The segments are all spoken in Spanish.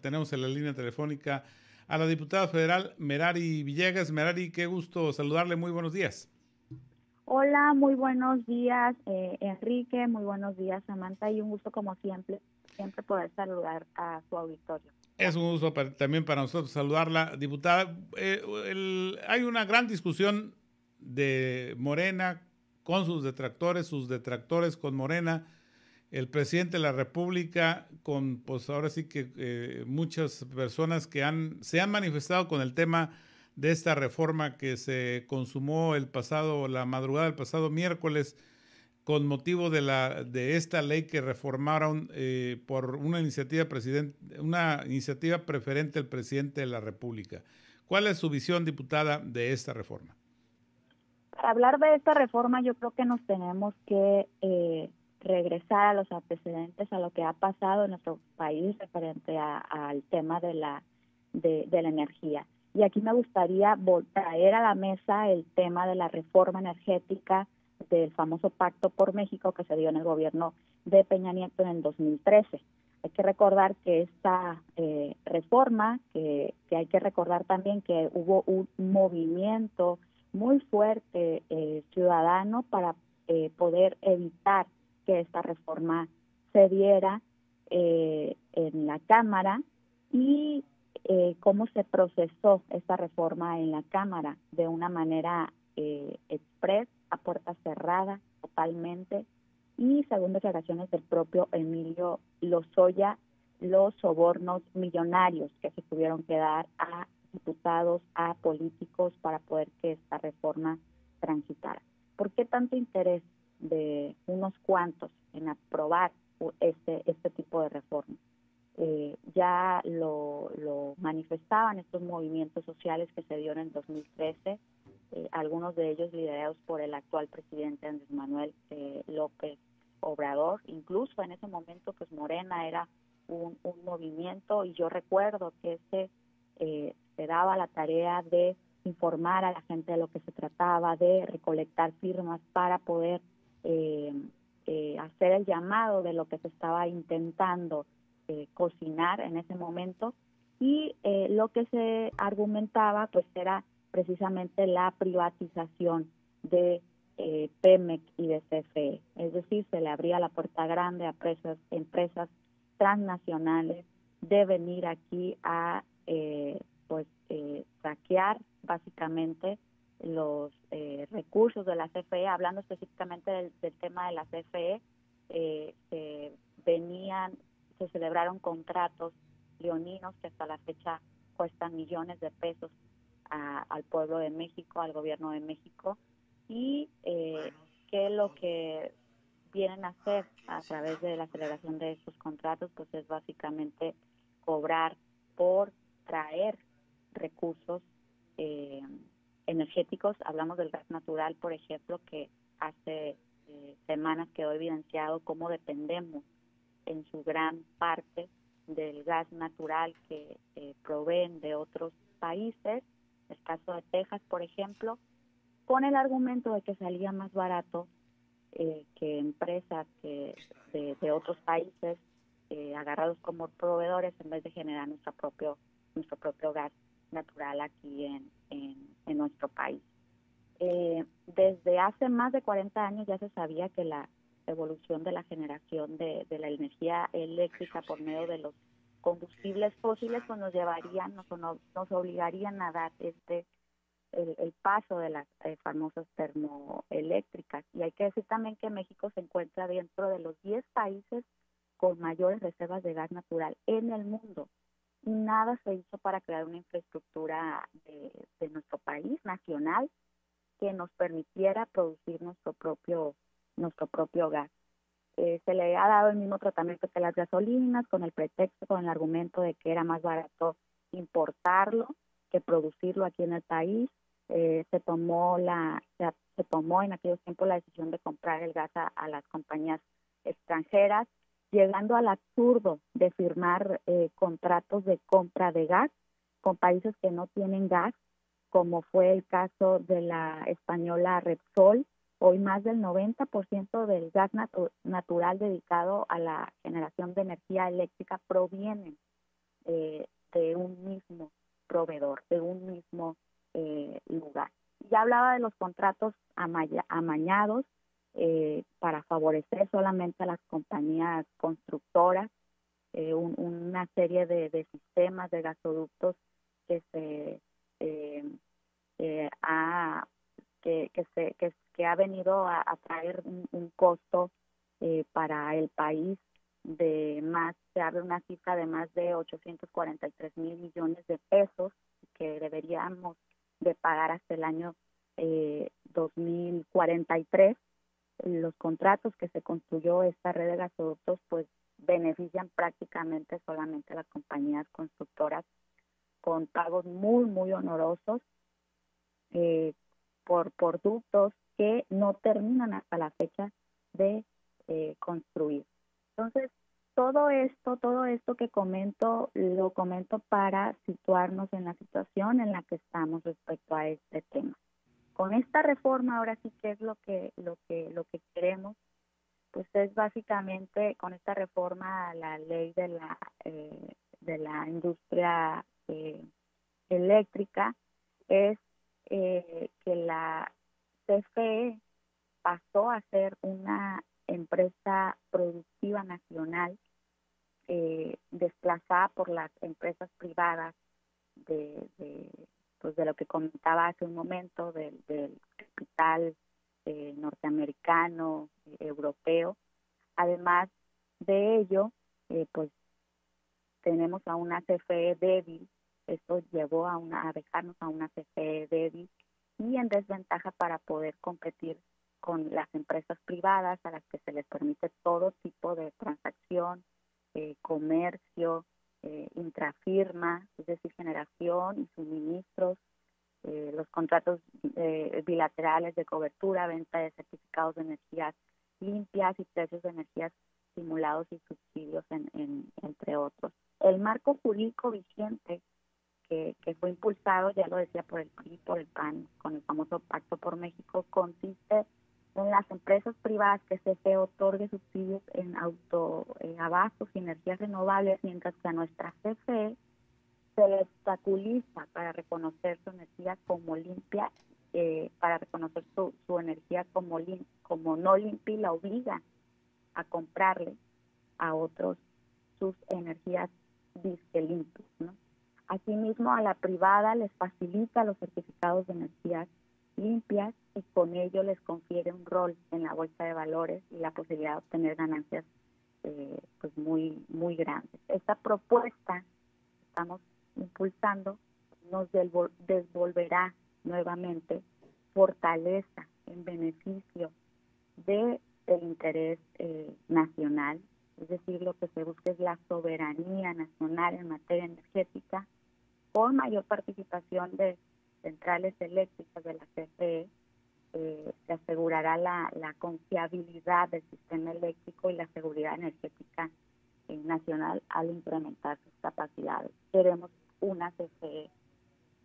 tenemos en la línea telefónica a la diputada federal Merari Villegas. Merari, qué gusto saludarle, muy buenos días. Hola, muy buenos días, Enrique, muy buenos días, Samantha, y un gusto como siempre poder saludar a su auditorio. Es un gusto también para nosotros saludarla, diputada. Hay una gran discusión de Morena con sus detractores con Morena, el presidente de la República con, pues ahora sí que muchas personas que se han manifestado con el tema de esta reforma que se consumó la madrugada del pasado miércoles, con motivo de esta ley que reformaron por una iniciativa preferente del presidente de la República. ¿Cuál es su visión, diputada, de esta reforma? Para hablar de esta reforma, yo creo que nos tenemos que regresar a los antecedentes, a lo que ha pasado en nuestro país referente al tema de la energía. Y aquí me gustaría traer a la mesa el tema de la reforma energética del famoso Pacto por México que se dio en el gobierno de Peña Nieto en el 2013. Hay que recordar que esta reforma, que hay que recordar también que hubo un movimiento muy fuerte ciudadano para poder evitar que esta reforma se diera en la Cámara y cómo se procesó esta reforma en la Cámara de una manera express, a puerta cerrada, totalmente, y según declaraciones del propio Emilio Lozoya, los sobornos millonarios que se tuvieron que dar a diputados, a políticos para poder que esta reforma transitara. ¿Por qué tanto interés de unos cuantos en aprobar este tipo de reforma? Ya lo manifestaban estos movimientos sociales que se dio en el 2013, algunos de ellos liderados por el actual presidente Andrés Manuel López Obrador. Incluso en ese momento pues Morena era un movimiento, y yo recuerdo que se daba la tarea de informar a la gente de lo que se trataba, de recolectar firmas para poder hacer el llamado de lo que se estaba intentando cocinar en ese momento, y lo que se argumentaba pues era precisamente la privatización de Pemex y de CFE, es decir, se le abría la puerta grande a empresas transnacionales de venir aquí a saquear básicamente los recursos de la CFE. Hablando específicamente del tema de la CFE, se celebraron contratos leoninos que hasta la fecha cuestan millones de pesos al pueblo de México, al gobierno de México, y que lo que vienen a hacer a través de la celebración de estos contratos pues es básicamente cobrar por traer recursos energéticos. Hablamos del gas natural, por ejemplo, que hace semanas quedó evidenciado cómo dependemos en su gran parte del gas natural que proveen de otros países. El caso de Texas, por ejemplo, con el argumento de que salía más barato que empresas de otros países agarrados como proveedores en vez de generar nuestro propio gas natural aquí en nuestro país. Desde hace más de 40 años ya se sabía que la evolución de la generación de la energía eléctrica por medio de los combustibles fósiles pues nos obligarían a dar el paso de las famosas termoeléctricas. Y hay que decir también que México se encuentra dentro de los 10 países con mayores reservas de gas natural en el mundo. Y nada se hizo para crear una infraestructura de nuestro país nacional que nos permitiera producir nuestro propio gas. Se le ha dado el mismo tratamiento que las gasolinas, con el pretexto, con el argumento de que era más barato importarlo que producirlo aquí en el país. Se tomó en aquellos tiempos la decisión de comprar el gas a las compañías extranjeras, llegando al absurdo de firmar contratos de compra de gas con países que no tienen gas, como fue el caso de la española Repsol. Hoy más del 90% del gas natural dedicado a la generación de energía eléctrica proviene de un mismo proveedor, de un mismo lugar. Ya hablaba de los contratos amañados para favorecer solamente a las compañías constructoras, una serie de sistemas de gasoductos que se ha que ha venido a traer un costo para el país se habla una cifra de más de 843 mil millones de pesos que deberíamos de pagar hasta el año 2043. Los contratos que se construyó esta red de gasoductos pues benefician prácticamente solamente a las compañías constructoras con pagos muy, muy honorosos por ductos que no terminan hasta la fecha de construir. Entonces, todo esto que comento, lo comento para situarnos en la situación en la que estamos respecto a este tema. Con esta reforma, ahora sí que es lo que queremos, pues es básicamente con esta reforma a la ley de la industria eléctrica, es que la CFE pasó a ser una empresa productiva nacional desplazada por las empresas privadas pues de lo que comentaba hace un momento del capital norteamericano, europeo. Además de ello, pues tenemos a una CFE débil. Esto llevó a dejarnos a una CFE débil y en desventaja para poder competir con las empresas privadas a las que se les permite todo tipo de transacción, comercio, intrafirma, es decir, generación y suministros, los contratos bilaterales de cobertura, venta de certificados de energías limpias y precios de energías simulados y subsidios, entre otros. El marco jurídico vigente que fue impulsado, ya lo decía, por el PRI, por el PAN, con el famoso Pacto por México, consiste en las empresas privadas que se otorgue subsidios en autoabastos y energías renovables, mientras que a nuestra CFE se le obstaculiza para reconocer su energía como limpia, para reconocer su energía como no limpia, y la obliga a comprarle a otros sus energías disque limpias, ¿no? Asimismo, a la privada les facilita los certificados de energías limpias y con ello les confiere un rol en la bolsa de valores y la posibilidad de obtener ganancias pues muy, muy grandes. Esta propuesta que estamos impulsando nos devolverá nuevamente fortaleza en beneficio del interés nacional, es decir, lo que se busca es la soberanía nacional en materia energética, con mayor participación de centrales eléctricas de la CFE. Se asegurará la confiabilidad del sistema eléctrico y la seguridad energética nacional al incrementar sus capacidades. Queremos una CFE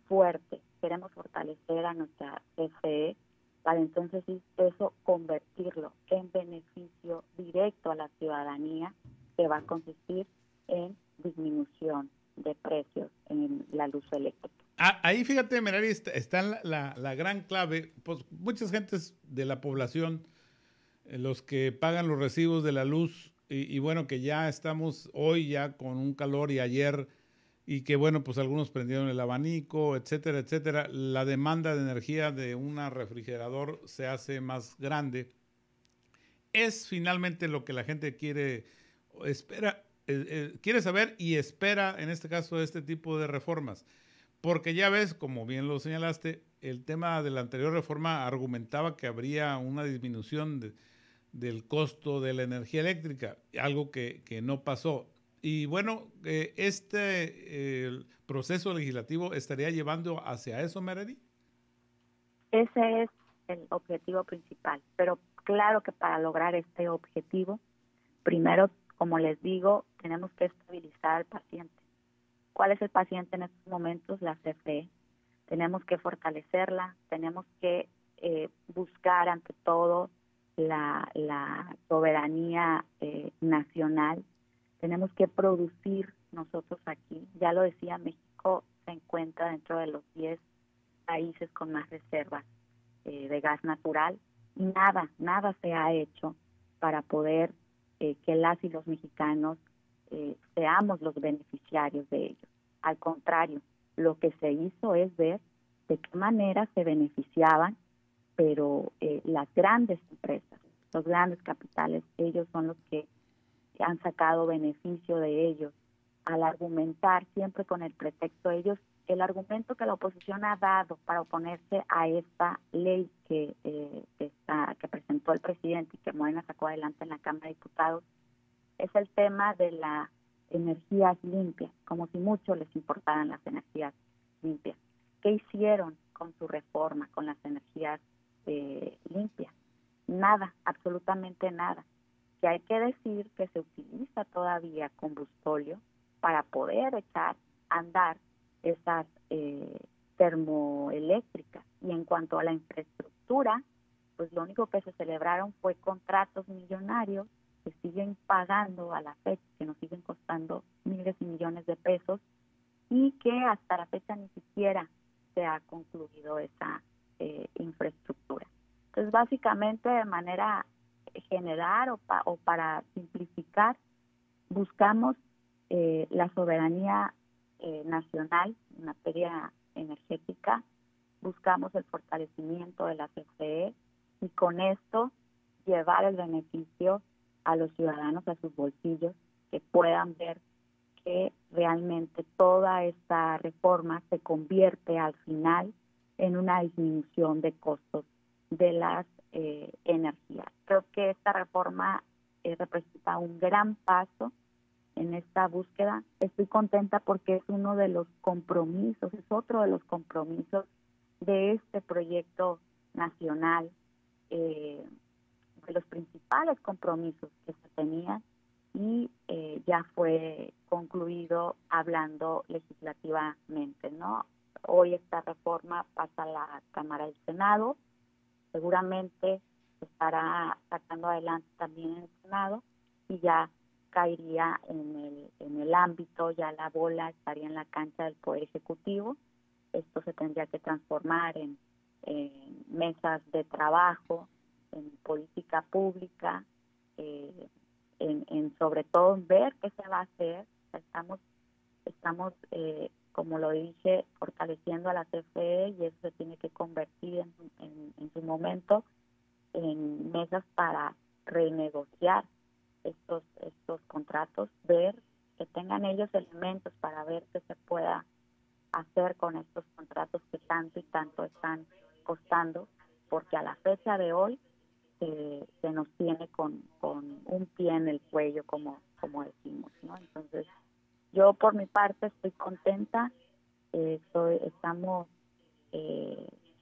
fuerte, queremos fortalecer a nuestra CFE para entonces eso convertirlo en beneficio directo a la ciudadanía, que va a consistir en disminución de precios en la luz eléctrica. Ahí fíjate, Merari, está la gran clave. Pues muchas gentes de la población, los que pagan los recibos de la luz, y bueno, que ya estamos hoy ya con un calor y ayer, y que bueno, pues algunos prendieron el abanico, etcétera, etcétera. La demanda de energía de un refrigerador se hace más grande. Es finalmente lo que la gente quiere, espera, quiere saber y espera, en este caso, este tipo de reformas. Porque ya ves, como bien lo señalaste, el tema de la anterior reforma argumentaba que habría una disminución del costo de la energía eléctrica, algo que no pasó. Y bueno, el proceso legislativo estaría llevando hacia eso, Meredi. Ese es el objetivo principal, pero claro que para lograr este objetivo, primero, como les digo, tenemos que estabilizar al paciente. ¿Cuál es el paciente en estos momentos? La CFE. Tenemos que fortalecerla, tenemos que buscar ante todo la soberanía nacional, tenemos que producir nosotros aquí. Ya lo decía, México se encuentra dentro de los 10 países con más reservas de gas natural y nada se ha hecho para poder que las y los mexicanos seamos los beneficiarios de ellos. Al contrario, lo que se hizo es ver de qué manera se beneficiaban, pero las grandes empresas, los grandes capitales, ellos son los que han sacado beneficio de ellos al argumentar siempre con el pretexto ellos. El argumento que la oposición ha dado para oponerse a esta ley que presentó el presidente y que Morena sacó adelante en la Cámara de Diputados es el tema de las energías limpias, como si mucho les importaran las energías limpias. ¿Qué hicieron con su reforma, con las energías limpias? Nada, absolutamente nada. Que hay que decir que se utiliza todavía combustóleo para poder echar a andar esas termoeléctricas. Y en cuanto a la infraestructura, pues lo único que se celebraron fue contratos millonarios que siguen pagando a la fecha, que nos siguen costando miles y millones de pesos y que hasta la fecha ni siquiera se ha concluido esa infraestructura. Entonces, básicamente, de manera general o para simplificar, buscamos la soberanía nacional en materia energética, buscamos el fortalecimiento de la CFE y con esto llevar el beneficio a los ciudadanos a sus bolsillos, que puedan ver que realmente toda esta reforma se convierte al final en una disminución de costos de las energías. Creo que esta reforma representa un gran paso en esta búsqueda. Estoy contenta porque es uno de los compromisos, es otro de los compromisos de este proyecto nacional, de los principales compromisos que se tenían y ya fue concluido hablando legislativamente, ¿no? Hoy esta reforma pasa a la Cámara del Senado, seguramente se estará sacando adelante también en el Senado y ya caería en el ámbito, ya la bola estaría en la cancha del Poder Ejecutivo. Esto se tendría que transformar en mesas de trabajo, en política pública, en sobre todo en ver qué se va a hacer. Estamos como lo dije, fortaleciendo a la CFE y eso se tiene que convertir en su momento en mesas para renegociar estos contratos, ver que tengan ellos elementos para ver qué se pueda hacer con estos contratos que tanto y tanto están costando, porque a la fecha de hoy se nos tiene con un pie en el cuello, como decimos, ¿no? Entonces, yo por mi parte estoy contenta, estamos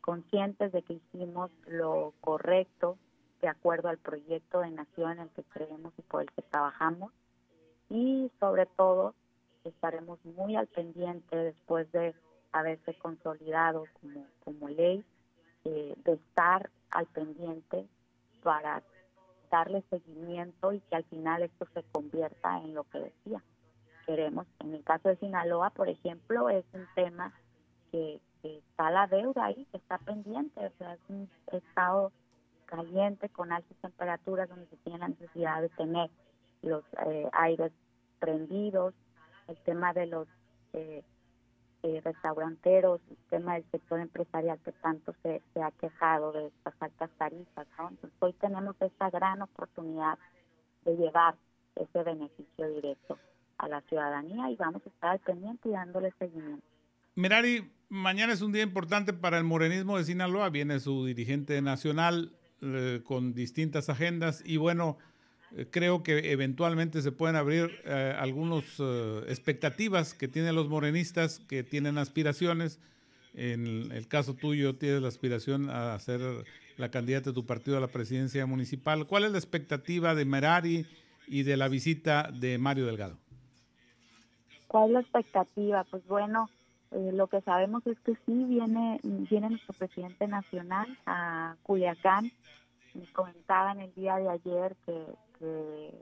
conscientes de que hicimos lo correcto de acuerdo al proyecto de nación en el que creemos y por el que trabajamos, y sobre todo estaremos muy al pendiente después de haberse consolidado como ley, de estar al pendiente para darle seguimiento y que al final esto se convierta en lo que decía. Queremos, en el caso de Sinaloa, por ejemplo, es un tema que está la deuda ahí, que está pendiente, o sea, es un estado caliente con altas temperaturas donde se tiene la necesidad de tener los aires prendidos, el tema de los restauranteros, el tema del sector empresarial que tanto se ha quejado de estas altas tarifas, ¿no? Entonces, hoy tenemos esta gran oportunidad de llevar ese beneficio directo a la ciudadanía y vamos a estar al pendiente y dándole seguimiento. Merari, mañana es un día importante para el morenismo de Sinaloa. Viene su dirigente nacional con distintas agendas y bueno, creo que eventualmente se pueden abrir algunas expectativas que tienen los morenistas, que tienen aspiraciones. En el caso tuyo, tienes la aspiración a ser la candidata de tu partido a la presidencia municipal. ¿Cuál es la expectativa de Merari y de la visita de Mario Delgado? ¿Cuál es la expectativa? Pues bueno, lo que sabemos es que sí viene nuestro presidente nacional a Culiacán. Me comentaban el día de ayer que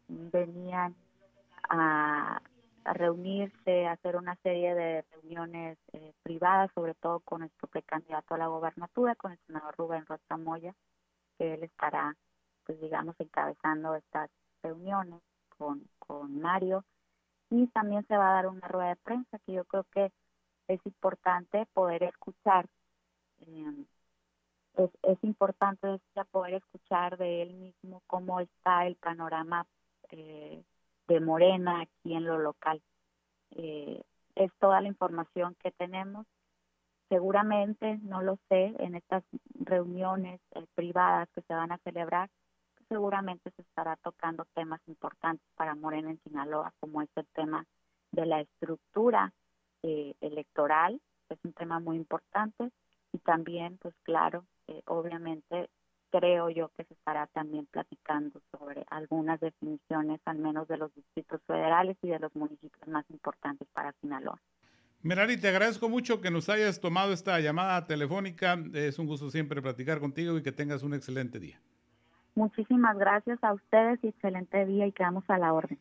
venían a a reunirse, a hacer una serie de reuniones privadas, sobre todo con nuestro precandidato a la gobernatura, con el senador Rubén Rocha Moya, que él estará, pues digamos, encabezando estas reuniones con Mario. Y también se va a dar una rueda de prensa que yo creo que es importante poder escuchar. Es importante poder escuchar de él mismo cómo está el panorama de Morena aquí en lo local. Es toda la información que tenemos. Seguramente, no lo sé, en estas reuniones privadas que se van a celebrar, seguramente se estará tocando temas importantes para Morena en Sinaloa, como es el tema de la estructura electoral, es un tema muy importante, y también, pues claro, obviamente creo yo que se estará también platicando sobre algunas definiciones, al menos de los distritos federales y de los municipios más importantes para Sinaloa. Merari, te agradezco mucho que nos hayas tomado esta llamada telefónica. Es un gusto siempre platicar contigo y que tengas un excelente día. Muchísimas gracias a ustedes y excelente día, y quedamos a la orden.